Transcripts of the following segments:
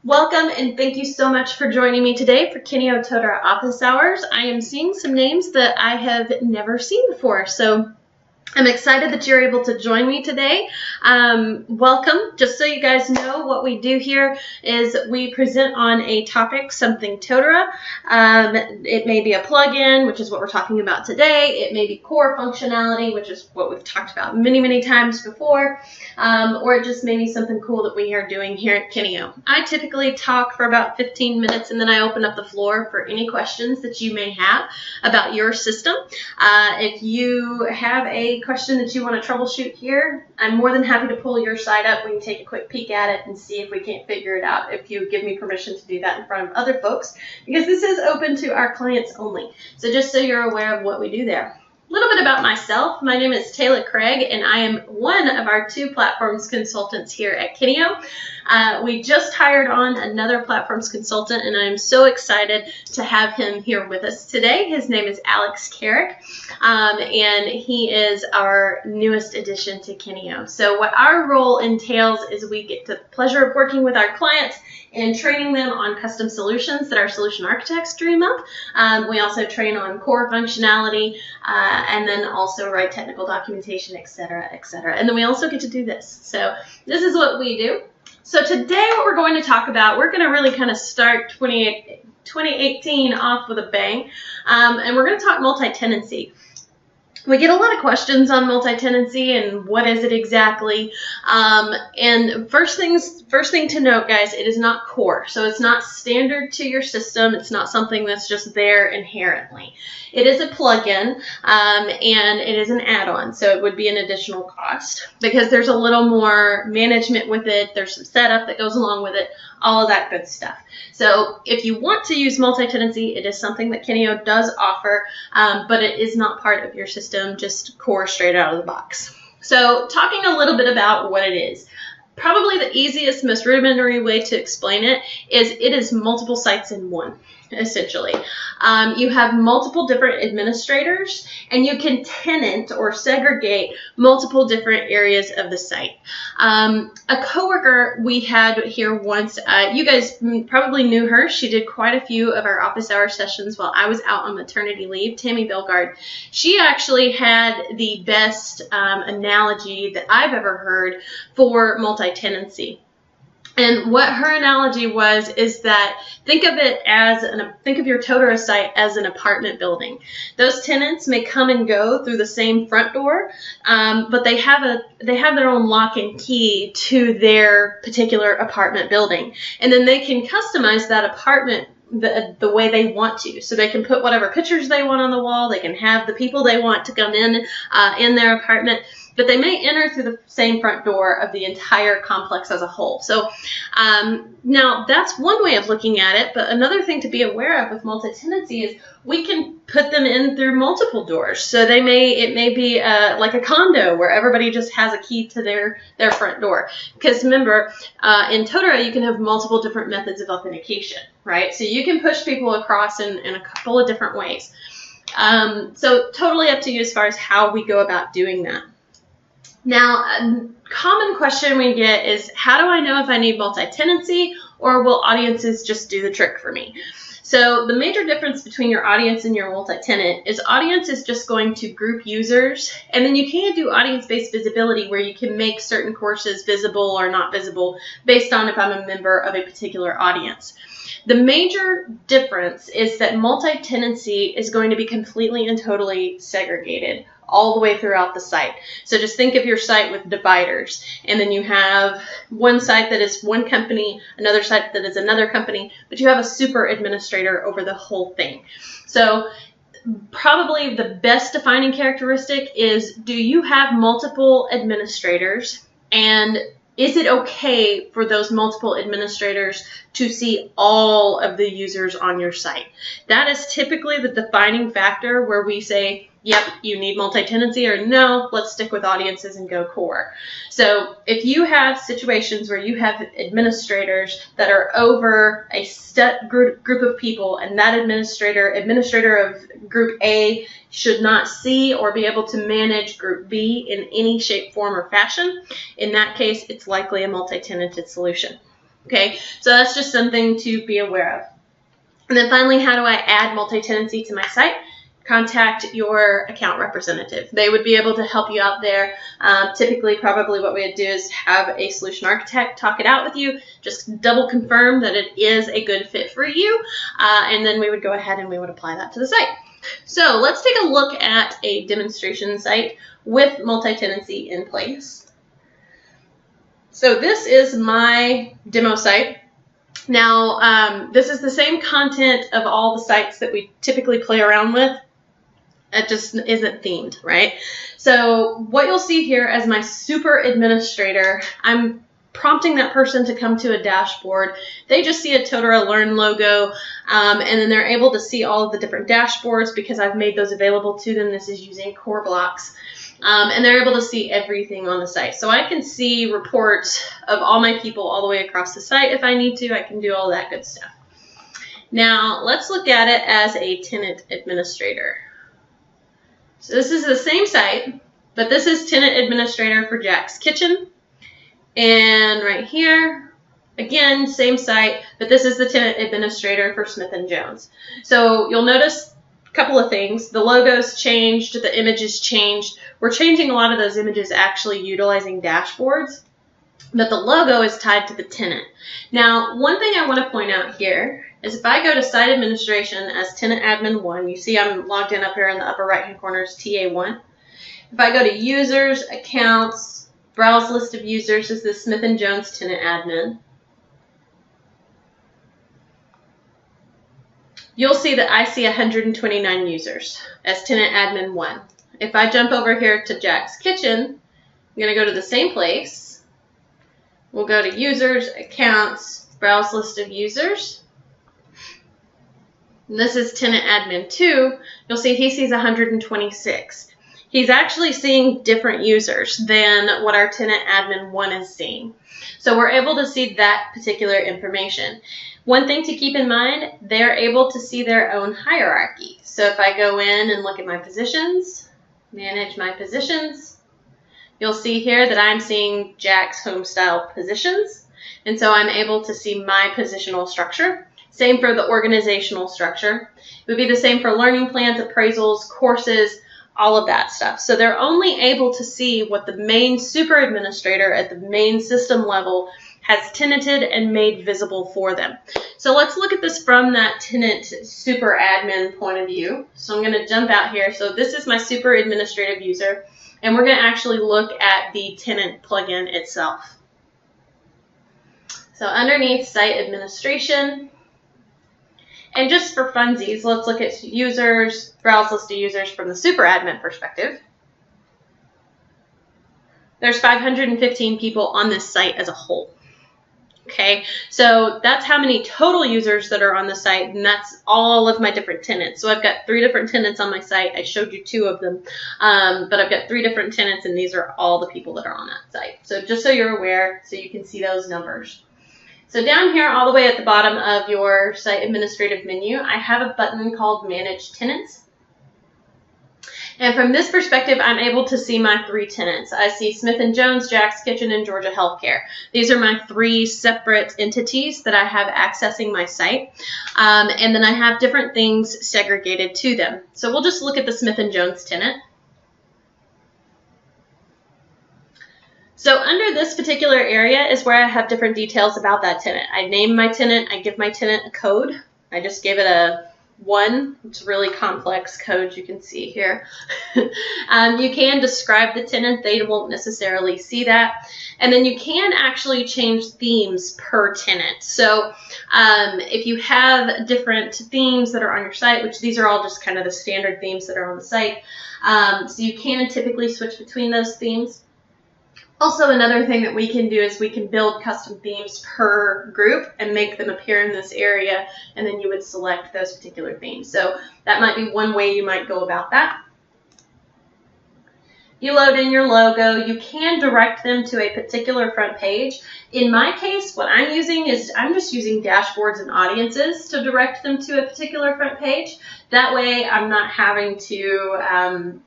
Welcome and thank you so much for joining me today for Kineo Totara Office Hours. I am seeing some names that I have never seen before, so I'm excited that you're able to join me today. Welcome. Just so you guys know, what we do here is we present on a topic, something Totara. It may be a plugin, which is what we're talking about today. It may be core functionality, which is what we've talked about many times before. Or it just may be something cool that we are doing here at Kineo. I typically talk for about 15 minutes and then I open up the floor for any questions that you may have about your system. If you have a question that you want to troubleshoot here, I'm more than happy to pull your site up. We can take a quick peek at it and see if we can't figure it out, if you give me permission to do that in front of other folks, because this is open to our clients only. So just so you're aware of what we do there. A little bit about myself. My name is Taylor Craig, and I am one of our 2 platforms consultants here at Kineo. We just hired on another platforms consultant, and I'm so excited to have him here with us today. His name is Alex Carrick, and he is our newest addition to Kineo. So what our role entails is we get the pleasure of working with our clients and training them on custom solutions that our solution architects dream up. We also train on core functionality, and then also write technical documentation, etc., etc. And then we also get to do this. So this is what we do. So today what we're going to talk about, we're going to really kind of start 2018 off with a bang, and we're going to talk multi-tenancy. We get a lot of questions on multi-tenancy and what is it exactly. And first thing to note, guys, it is not core. So it's not standard to your system. It's not something that's just there inherently. It is a plugin, and it is an add-on. So it would be an additional cost because there's a little more management with it. There's some setup that goes along with it, all of that good stuff. So if you want to use multi-tenancy, it is something that Kineo does offer, but it is not part of your system, just core straight out of the box. So talking a little bit about what it is. Probably the easiest, most rudimentary way to explain it is multiple sites in one, essentially. You have multiple different administrators, and you can tenant or segregate multiple different areas of the site. A coworker we had here once, you guys probably knew her. She did quite a few of our office hour sessions while I was out on maternity leave, Tammy Belgard. She actually had the best analogy that I've ever heard for multi-tenancy. And what her analogy was is that think of your Totara site as an apartment building. Those tenants may come and go through the same front door, but they have their own lock and key to their particular apartment building, and then they can customize that apartment the way they want to. So they can put whatever pictures they want on the wall. They can have the people they want to come in their apartment. But they may enter through the same front door of the entire complex as a whole. So now that's one way of looking at it, but another thing to be aware of with multi-tenancy is we can put them in through multiple doors. So it may be like a condo where everybody just has a key to their front door. Because remember, in Totara you can have multiple different methods of authentication, right? So you can push people across in a couple of different ways. So totally up to you as far as how we go about doing that. Now, a common question we get is, how do I know if I need multi-tenancy, or will audiences just do the trick for me? So the major difference between your audience and your multi-tenant is audience is just going to group users, and then you can do audience-based visibility where you can make certain courses visible or not visible based on if I'm a member of a particular audience. The major difference is that multi-tenancy is going to be completely and totally segregated all the way throughout the site. So just think of your site with dividers, and then you have one site that is one company, another site that is another company, but you have a super administrator over the whole thing. So probably the best defining characteristic is, do you have multiple administrators, and is it okay for those multiple administrators to see all of the users on your site? That is typically the defining factor where we say, yep, you need multi-tenancy, or no, let's stick with audiences and go core. So if you have situations where you have administrators that are over a set group of people, and that administrator of group A should not see or be able to manage group B in any shape, form, or fashion, in that case, it's likely a multi-tenanted solution. Okay, so that's just something to be aware of. And then finally, how do I add multi-tenancy to my site? Contact your account representative. They would be able to help you out there. Typically, probably what we would do is have a solution architect talk it out with you, just double confirm that it is a good fit for you, and then we would go ahead and we would apply that to the site. So let's take a look at a demonstration site with multi-tenancy in place. So this is my demo site. Now, this is the same content of all the sites that we typically play around with. It just isn't themed, right? So what you'll see here as my super administrator, I'm prompting that person to come to a dashboard. They just see a Totara Learn logo, and then they're able to see all of the different dashboards because I've made those available to them. This is using core blocks. And they're able to see everything on the site. So I can see reports of all my people all the way across the site. If I need to, I can do all that good stuff. Now, let's look at it as a tenant administrator. So this is the same site, but this is tenant administrator for Jack's Kitchen. And right here, again, same site, but this is the tenant administrator for Smith & Jones. So you'll notice a couple of things. The logo's changed, the images changed. We're changing a lot of those images actually utilizing dashboards, but the logo is tied to the tenant. Now, one thing I want to point out here is if I go to Site Administration as Tenant Admin 1, you see I'm logged in up here in the upper right-hand corner as TA1. If I go to Users, Accounts, Browse List of Users, this is the Smith & Jones Tenant Admin. You'll see that I see 129 users as Tenant Admin 1. If I jump over here to Jack's Kitchen, I'm going to go to the same place. We'll go to Users, Accounts, Browse List of Users. And this is Tenant Admin 2. You'll see he sees 126. He's actually seeing different users than what our Tenant Admin 1 is seeing. So we're able to see that particular information. One thing to keep in mind, they're able to see their own hierarchy. So if I go in and look at my positions, manage my positions, you'll see here that I'm seeing Jack's home style positions. And so I'm able to see my positional structure. Same for the organizational structure. It would be the same for learning plans, appraisals, courses, all of that stuff. So they're only able to see what the main super administrator at the main system level has tenanted and made visible for them. So let's look at this from that tenant super admin point of view. So I'm going to jump out here. So this is my super administrative user, and we're going to actually look at the tenant plugin itself. So underneath Site Administration, and just for funsies, let's look at users, browse list of users from the super admin perspective. There's 515 people on this site as a whole. Okay, so that's how many total users that are on the site, and that's all of my different tenants. So I've got 3 different tenants on my site. I showed you 2 of them, but I've got 3 different tenants, and these are all the people that are on that site. So just so you're aware, so you can see those numbers. So down here, all the way at the bottom of your site administrative menu, I have a button called Manage Tenants. And from this perspective, I'm able to see my 3 tenants. I see Smith & Jones, Jack's Kitchen, and Georgia Healthcare. These are my 3 separate entities that I have accessing my site. And then I have different things segregated to them. So we'll just look at the Smith & Jones tenant. So under this particular area is where I have different details about that tenant. I name my tenant, I give my tenant a code. I just gave it a 1. It's a really complex code you can see here. You can describe the tenant. They won't necessarily see that. And then you can actually change themes per tenant. So if you have different themes that are on your site, which these are all just kind of the standard themes that are on the site, so you can typically switch between those themes. Also, another thing that we can do is we can build custom themes per group and make them appear in this area, and then you would select those particular themes. So that might be one way you might go about that. You load in your logo. You can direct them to a particular front page. In my case, what I'm using is I'm just using dashboards and audiences to direct them to a particular front page. That way I'm not having to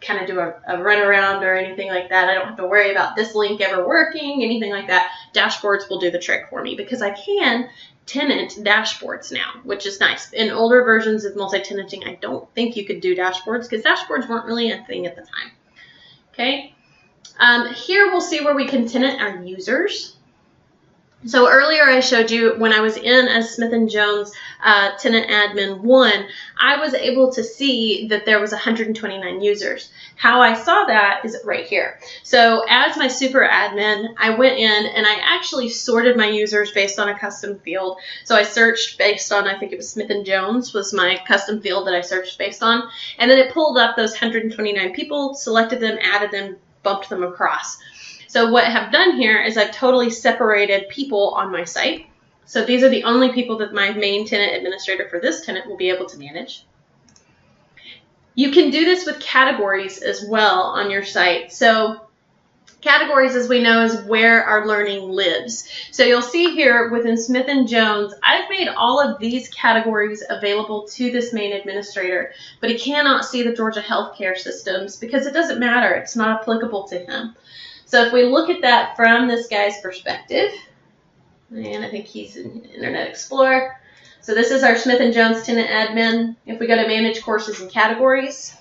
kind of do a runaround or anything like that. I don't have to worry about this link ever working, anything like that. Dashboards will do the trick for me because I can tenant dashboards now, which is nice. In older versions of multi-tenanting, I don't think you could do dashboards because dashboards weren't really a thing at the time. Okay, here we'll see where we can tenant our users. So earlier I showed you when I was in as Smith & Jones Tenant Admin 1, I was able to see that there was 129 users. How I saw that is right here. So as my super admin, I went in and I actually sorted my users based on a custom field. So I searched based on, I think it was Smith & Jones was my custom field that I searched based on. And then it pulled up those 129 people, selected them, added them, bumped them across. So what I have done here is I've totally separated people on my site. So these are the only people that my main tenant administrator for this tenant will be able to manage. You can do this with categories as well on your site. So categories, as we know, is where our learning lives. So you'll see here within Smith & Jones, I've made all of these categories available to this main administrator, but he cannot see the Georgia healthcare systems because it doesn't matter. It's not applicable to him. So if we look at that from this guy's perspective, and I think he's in Internet Explorer. So this is our Smith & Jones Tenant Admin. If we go to Manage Courses and Categories,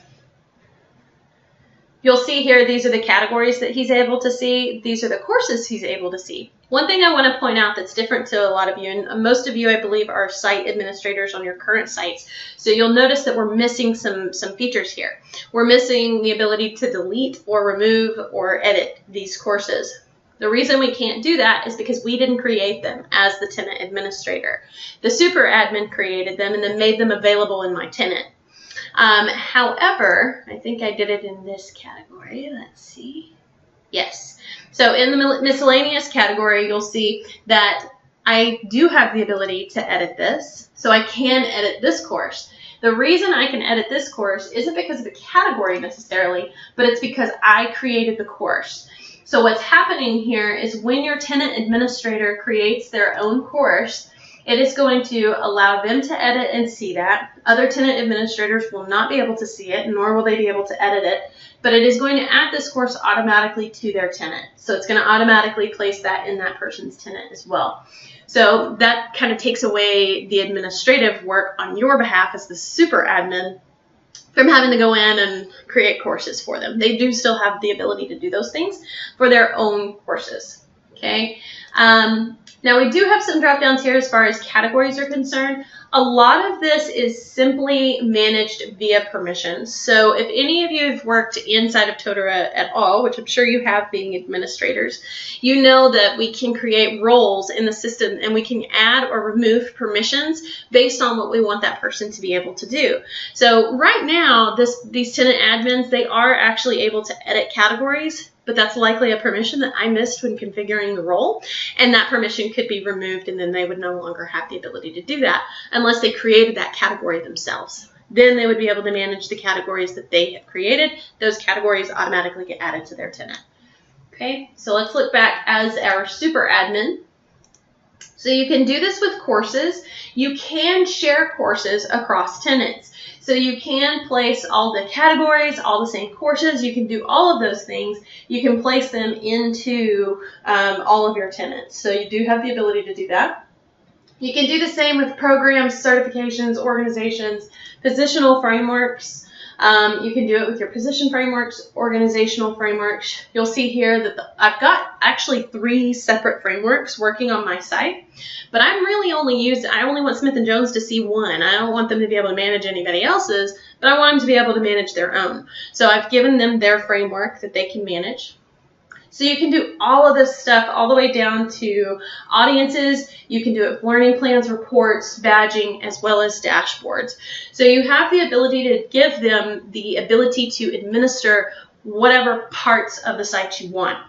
you'll see here these are the categories that he's able to see. These are the courses he's able to see. One thing I want to point out that's different to a lot of you, and most of you I believe are site administrators on your current sites, so you'll notice that we're missing some features here. We're missing the ability to delete or remove or edit these courses. The reason we can't do that is because we didn't create them as the tenant administrator. The super admin created them and then made them available in my tenant. However, I think I did it in this category. Let's see. Yes. So in the miscellaneous category, you'll see that I do have the ability to edit this. So I can edit this course. The reason I can edit this course isn't because of the category necessarily, but it's because I created the course. So what's happening here is when your tenant administrator creates their own course, it is going to allow them to edit and see that. Other tenant administrators will not be able to see it, nor will they be able to edit it, but it is going to add this course automatically to their tenant. So it's going to automatically place that in that person's tenant as well. So that kind of takes away the administrative work on your behalf as the super admin from having to go in and create courses for them. They do still have the ability to do those things for their own courses. Okay. Now we do have some drop downs here as far as categories are concerned. A lot of this is simply managed via permissions. So if any of you have worked inside of Totara at all, which I'm sure you have being administrators, you know that we can create roles in the system and we can add or remove permissions based on what we want that person to be able to do. So right now, these tenant admins, they are actually able to edit categories, but that's likely a permission that I missed when configuring the role, and that permission could be removed and then they would no longer have the ability to do that unless they created that category themselves. Then they would be able to manage the categories that they have created. Those categories automatically get added to their tenant. Okay, so let's look back as our super admin. So you can do this with courses. You can share courses across tenants. So you can place all the categories, all the same courses. You can do all of those things. You can place them into all of your tenants. So you do have the ability to do that. You can do the same with programs, certifications, organizations, positional frameworks. You can do it with your position frameworks, organizational frameworks. You'll see here that I've got actually 3 separate frameworks working on my site, but I only want Smith & Jones to see one. I don't want them to be able to manage anybody else's, but I want them to be able to manage their own. So I've given them their framework that they can manage. So you can do all of this stuff all the way down to audiences. You can do it with learning plans, reports, badging, as well as dashboards. So you have the ability to give them the ability to administer whatever parts of the site you want.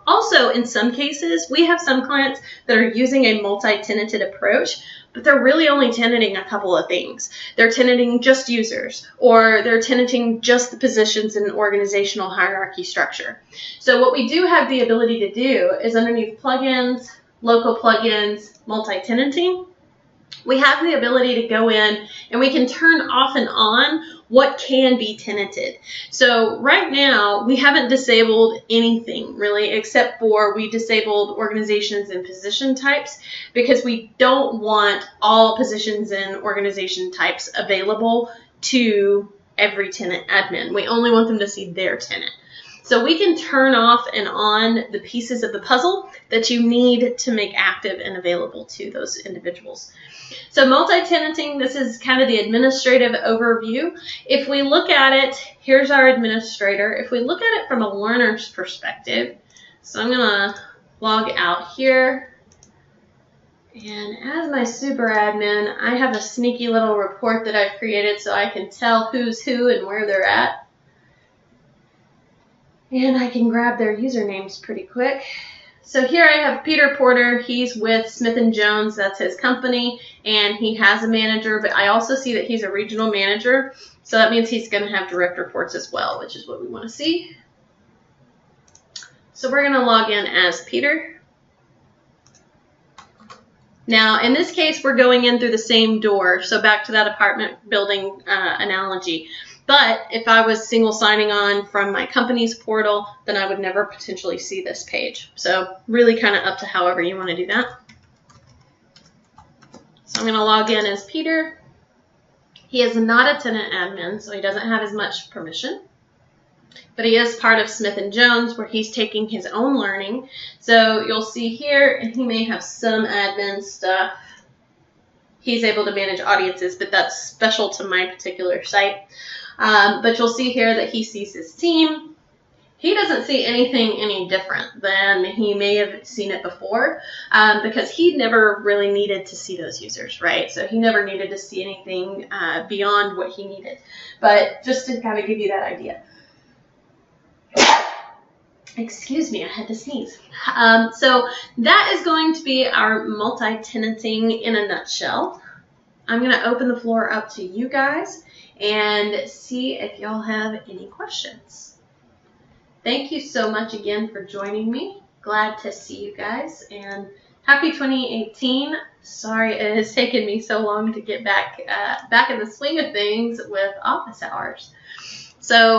Also, in some cases, we have some clients that are using a multi-tenanted approach, but they're really only tenanting a couple of things. They're tenanting just users, or they're tenanting just the positions in an organizational hierarchy structure. So what we do have the ability to do is underneath plugins, local plugins, multi-tenanting, we have the ability to go in and we can turn off and on what can be tenanted. So right now, we haven't disabled anything really, except for we disabled organizations and position types, because we don't want all positions and organization types available to every tenant admin. We only want them to see their tenant. So we can turn off and on the pieces of the puzzle that you need to make active and available to those individuals. So multi-tenanting, this is kind of the administrative overview. If we look at it, here's our administrator. If we look at it from a learner's perspective, so I'm going to log out here. And as my super admin, I have a sneaky little report that I've created so I can tell who's who and where they're at. And I can grab their usernames pretty quick. So here I have Peter Porter. He's with Smith & Jones. That's his company. And he has a manager, but I also see that he's a regional manager. So that means he's going to have direct reports as well, which is what we want to see. So we're going to log in as Peter. Now, in this case, we're going in through the same door. So back to that apartment building analogy. But if I was single signing on from my company's portal, then I would never potentially see this page. So really kind of up to however you want to do that. So I'm going to log in as Peter. He is not a tenant admin, so he doesn't have as much permission. But he is part of Smith & Jones, where he's taking his own learning. So you'll see here, and he may have some admin stuff. He's able to manage audiences, but that's special to my particular site. But you'll see here that he sees his team. He doesn't see anything any different than he may have seen it before, because he never really needed to see those users, right? So he never needed to see anything beyond what he needed. But just to kind of give you that idea. Excuse me, I had to sneeze. So that is going to be our multi-tenanting in a nutshell. I'm going to open the floor up to you guys and see if y'all have any questions. Thank you so much again for joining me. Glad to see you guys, and happy 2018. Sorry it has taken me so long to get back in the swing of things with office hours. So